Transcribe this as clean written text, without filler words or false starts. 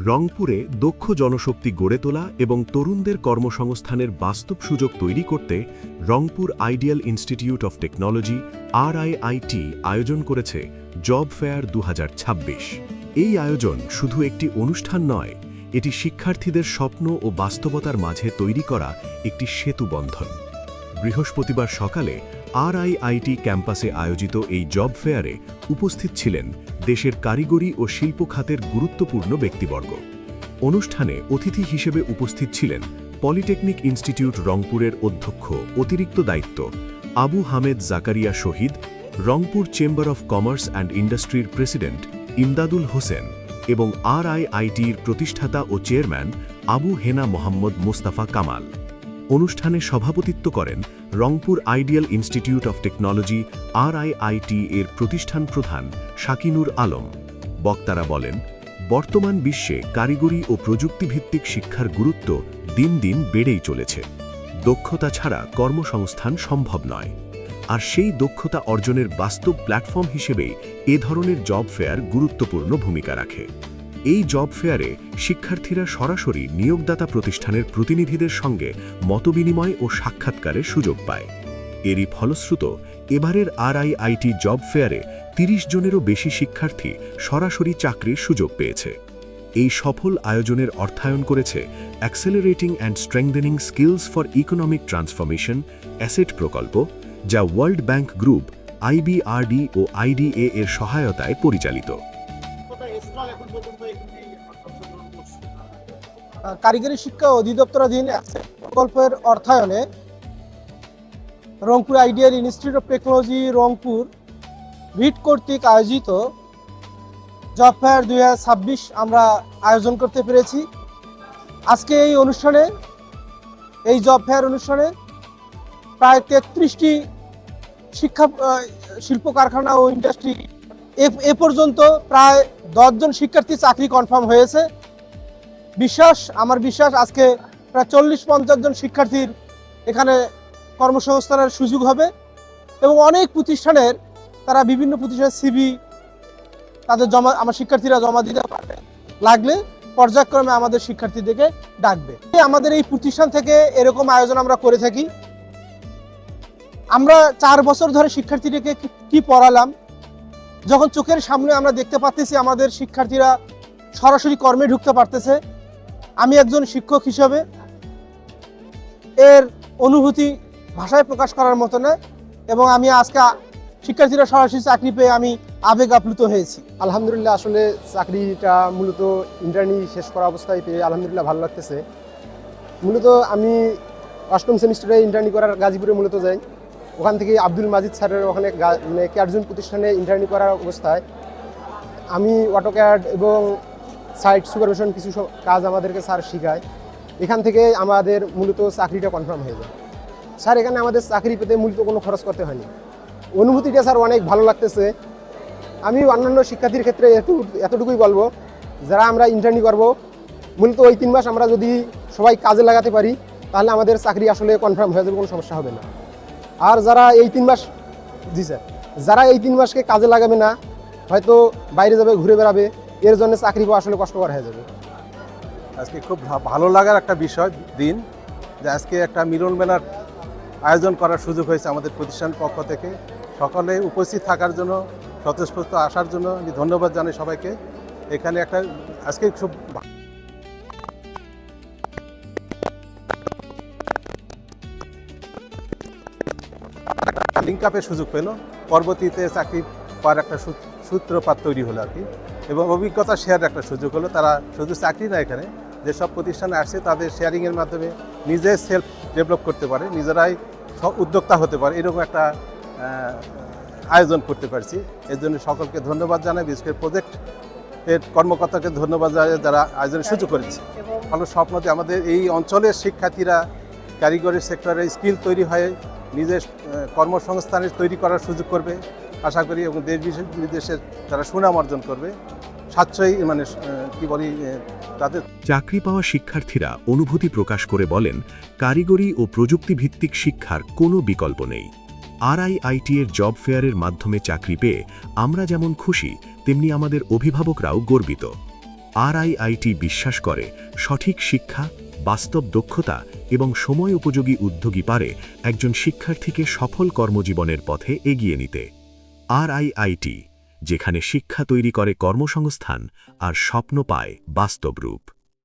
রংপুরে দক্ষ জনশক্তি গড়ে তোলা এবং তরুণদের কর্মসংস্থানের বাস্তব সুযোগ তৈরি করতে Rangpur ideal institute of technology RIIT আয়োজন করেছে জব ফেয়ার 2026। এই আয়োজন শুধু একটি অনুষ্ঠান নয়, এটি শিক্ষার্থীদের স্বপ্ন ও বাস্তবতার মাঝে তৈরি করা একটি সেতুবন্ধন। বৃহস্পতিবার সকালে RIIT ক্যাম্পাসে আয়োজিত এই জব ফেয়ারে উপস্থিত ছিলেন দেশের কারিগরি ও শিল্প খাতের গুরুত্বপূর্ণ ব্যক্তিবর্গ। অনুষ্ঠানে অতিথি হিসেবে উপস্থিত ছিলেন পলিটেকনিক ইনস্টিটিউট রংপুরের অধ্যক্ষ অতিরিক্ত দায়িত্ব Abu Hamed Zakaria Shahid, Rangpur chamber of commerce and ইন্ডাস্ট্রির প্রেসিডেন্ট ইমদাদুল হোসেন এবং RIITর প্রতিষ্ঠাতা ও চেয়ারম্যান আবু হেনা মোহাম্মদ মোস্তাফা কামাল। অনুষ্ঠানে সভাপতিত্ব করেন Rangpur ideal institute of technology RIIT এর প্রতিষ্ঠান প্রধান শাকিনুর আলম। বক্তারা বলেন, বর্তমান বিশ্বে কারিগরি ও প্রযুক্তিভিত্তিক শিক্ষার গুরুত্ব দিন দিন বেড়েই চলেছে। দক্ষতা ছাড়া কর্মসংস্থান সম্ভব নয়, আর সেই দক্ষতা অর্জনের বাস্তব প্ল্যাটফর্ম হিসেবেই এ ধরনের জব ফেয়ার গুরুত্বপূর্ণ ভূমিকা রাখে। এই জব ফেয়ারে শিক্ষার্থীরা সরাসরি নিয়োগদাতা প্রতিষ্ঠানের প্রতিনিধিদের সঙ্গে মতবিনিময় ও সাক্ষাৎকারের সুযোগ পায়। এরই ফলশ্রুত এবারের RIIT জব ফেয়ারে ৩০ জনেরও বেশি শিক্ষার্থী সরাসরি চাকরির সুযোগ পেয়েছে। এই সফল আয়োজনের অর্থায়ন করেছে accelerating and strengthening skills for economic transformation asset প্রকল্প, যা ওয়ার্ল্ড ব্যাংক গ্রুপ, IBRD ও IDA এর সহায়তায় পরিচালিত। কারিগরি শিক্ষা অধিদপ্তরাধীন প্রকল্পের অর্থায়নে Rangpur ideal institute of technology Rangpur writ কর্তৃক আয়োজিত জব ফেয়ার 2026 আমরা আয়োজন করতে পেরেছি। আজকে এই জব ফেয়ার অনুষ্ঠানে প্রায় 33টি শিল্প কারখানা ও ইন্ডাস্ট্রি এ পর্যন্ত প্রায় 10 জন শিক্ষার্থী চাকরি কনফার্ম হয়েছে। আমার বিশ্বাস আজকে প্রায় 40-50 জন শিক্ষার্থীর এখানে কর্মসংস্থানের সুযোগ হবে এবং অনেক প্রতিষ্ঠানের তারা বিভিন্ন প্রতিষ্ঠানের CV আমার শিক্ষার্থীরা জমা দিতে পারবে, লাগলে পর্যায়ক্রমে আমাদের শিক্ষার্থীদেরকে ডাকবে। আমাদের এই প্রতিষ্ঠান থেকে এরকম আয়োজন আমরা করে থাকি। আমরা 4 বছর ধরে শিক্ষার্থীদেরকে কি পড়ালাম, যখন চোখের সামনে আমরা দেখতে পাচ্ছি আমাদের শিক্ষার্থীরা সরাসরি কর্মে ঢুকতে পারতেছে, আমি একজন শিক্ষক হিসেবে এর অনুভূতি ভাষায় প্রকাশ করার মতো না, এবং আমি আজকে শিক্ষার্থীরা সরাসরি চাকরি পেয়ে আমি আবেগ আপ্লুত হয়েছি। আলহামদুলিল্লাহ, আসলে চাকরিটা মূলত ইন্টার্নি শেষ করা অবস্থায় পেয়ে আলহামদুলিল্লাহ ভালো লাগতেছে। মূলত আমি 8ম সেমিস্টারে ইন্টার্নি করার গাজীপুরে মূলত যাই। ওখান থেকে আব্দুল মাজিদ স্যারের ওখানে ক্যাডজুন প্রতিষ্ঠানে ইন্টার্নি করার অবস্থায় আমি অটোক্যাড এবং সাইট সুপারভিশন কিছু কাজ আমাদেরকে স্যার শেখায়। এখান থেকে আমাদের মূলত চাকরিটা কনফার্ম হয়ে যায়। স্যার এখানে আমাদের চাকরি পেতে মূলত কোনো খরচ করতে হয়নি। অনুভূতিটা স্যার অনেক ভালো লাগতেছে। আমি অন্যান্য শিক্ষার্থীর ক্ষেত্রে এতটুকুই বলবো, যারা আমরা ইন্টার্নি করব মূলত ওই 3 মাস আমরা যদি সবাই কাজে লাগাতে পারি তাহলে আমাদের চাকরি আসলে কনফার্ম হয়ে যাবে, কোনো সমস্যা হবে না। আর যারা এই 3 মাস যারা এই 3 মাসকে কাজে লাগাবে না, হয়তো বাইরে যাবে, ঘুরে বেড়াবে, এর জন্য চাকরি পাওয়া আসলে কষ্টকর হয়ে যাবে। আজকে খুব ভালো লাগার একটা দিন যে আজকে একটা মিলন মেলার আয়োজন করার সুযোগ হয়েছে আমাদের প্রতিষ্ঠান পক্ষ থেকে। সকলে উপস্থিত থাকার জন্য, স্বতঃস্ফূর্ত আসার জন্য আমি ধন্যবাদ জানাই সবাইকে। এখানে আজকে খুব লিঙ্ক আপের সুযোগ পেল, পরবর্তীতে চাকরি পাওয়ার একটা সূত্রপাত তৈরি হলো আর কি, এবং অভিজ্ঞতা শেয়ার একটা সুযোগ হলো। তারা শুধু চাকরি না, এখানে যেসব প্রতিষ্ঠানে আসছে তাদের শেয়ারিংয়ের মাধ্যমে নিজে সেলফ ডেভেলপ করতে পারে, নিজেরাই উদ্যোক্তা হতে পারে, এরকম একটা আয়োজন করতে পারছি। এর জন্য সকলকে ধন্যবাদ জানাই, বিশেষ করে প্রজেক্টের কর্মকর্তাকে ধন্যবাদ জানাই যারা আয়োজনের সুযোগ করেছে। ভালো স্বপ্ন যে আমাদের এই অঞ্চলের শিক্ষার্থীরা কারিগরি সেক্টরে স্কিল তৈরি হয়ে নিজের কর্মসংস্থানের তৈরি করার সুযোগ করবে আশা করি, এবং দেশ বিদেশের তারা সুনাম অর্জন করবে। স্বাচ্ছই তাদের চাকরি পাওয়া শিক্ষার্থীরা অনুভূতি প্রকাশ করে বলেন, কারিগরি ও প্রযুক্তিভিত্তিক শিক্ষার কোনো বিকল্প নেই। RIIT এর জব ফেয়ারের মাধ্যমে চাকরি পেয়ে আমরা যেমন খুশি, তেমনি আমাদের অভিভাবকরাও গর্বিত। RIIT বিশ্বাস করে সঠিক শিক্ষা, বাস্তব দক্ষতা এবং সময় উপযোগী উদ্যোগী পারে একজন শিক্ষার্থীকে সফল কর্মজীবনের পথে এগিয়ে নিতে। RIIT, যেখানে শিক্ষা তৈরি করে কর্মসংস্থান আর স্বপ্ন পায় বাস্তব রূপ।